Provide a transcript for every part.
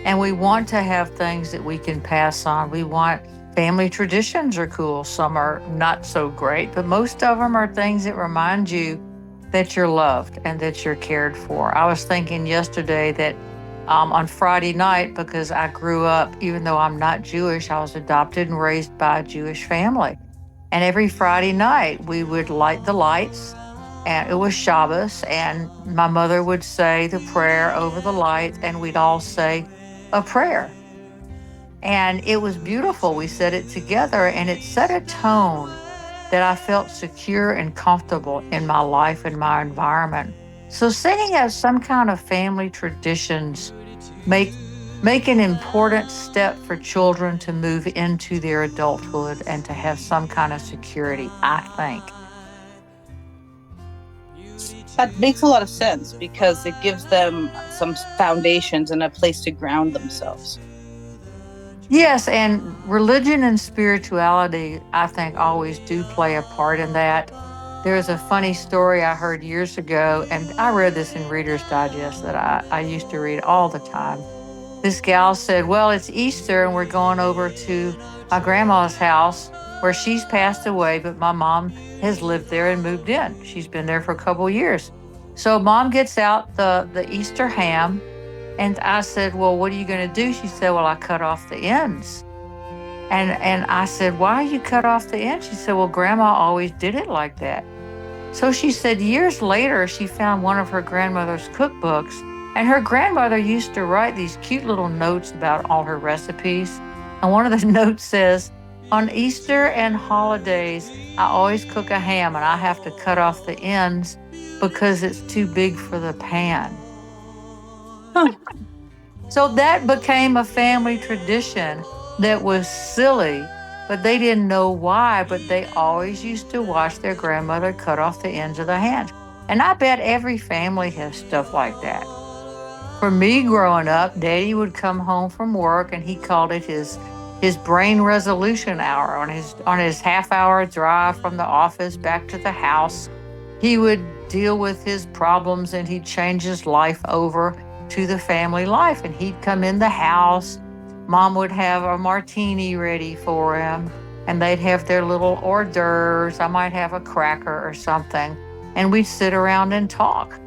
And we want to have things that we can pass on. We want family traditions are cool. Some are not so great, but most of them are things that remind you that you're loved and that you're cared for. I was thinking yesterday that on Friday night, because I grew up, even though I'm not Jewish, I was adopted and raised by a Jewish family. And every Friday night, we would light the lights, and it was Shabbos, and my mother would say the prayer over the lights, and we'd all say a prayer. And it was beautiful. We said it together, and it set a tone that I felt secure and comfortable in my life and my environment. So singing as some kind of family traditions make make an important step for children to move into their adulthood and to have some kind of security, I think. That makes a lot of sense because it gives them some foundations and a place to ground themselves. Yes, and religion and spirituality, I think, always do play a part in that. There's a funny story I heard years ago, and I read this in Reader's Digest that I used to read all the time. This gal said, well, it's Easter and we're going over to my grandma's house where she's passed away, but my mom has lived there and moved in. She's been there for a couple of years. So mom gets out the Easter ham, and I said, well, what are you going to do? She said, well, I cut off the ends. And I said, why you cut off the ends? She said, well, grandma always did it like that. So she said years later, she found one of her grandmother's cookbooks, and her grandmother used to write these cute little notes about all her recipes. And one of the notes says, on Easter and holidays, I always cook a ham and I have to cut off the ends because it's too big for the pan. Huh. So that became a family tradition that was silly, but they didn't know why, but they always used to watch their grandmother cut off the ends of the hands. And I bet every family has stuff like that. For me growing up, Daddy would come home from work and he called it his brain resolution hour. On his half hour drive from the office back to the house, he would deal with his problems and he'd change his life over to the family life. And he'd come in the house. Mom would have a martini ready for him, and they'd have their little hors d'oeuvres. I might have a cracker or something, and we'd sit around and talk.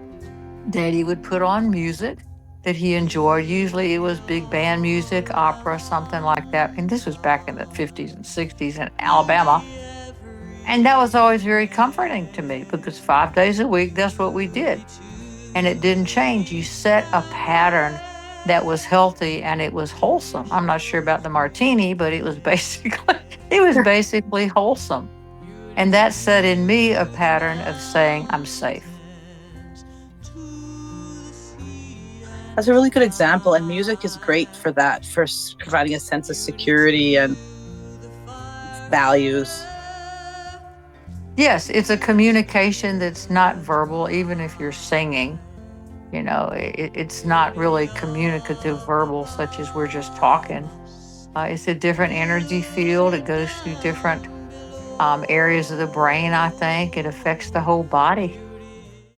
Daddy would put on music that he enjoyed. Usually it was big band music, opera, something like that. And this was back in the 50s and 60s in Alabama. And that was always very comforting to me because 5 days a week, that's what we did. And it didn't change. You set a pattern that was healthy and it was wholesome. I'm not sure about the martini, but it was basically wholesome. And that set in me a pattern of saying I'm safe. That's a really good example, and music is great for that, for providing a sense of security and values. Yes, it's a communication that's not verbal, even if you're singing. It's not really communicative verbal, such as we're just talking. It's a different energy field. It goes through different areas of the brain, I think. It affects the whole body.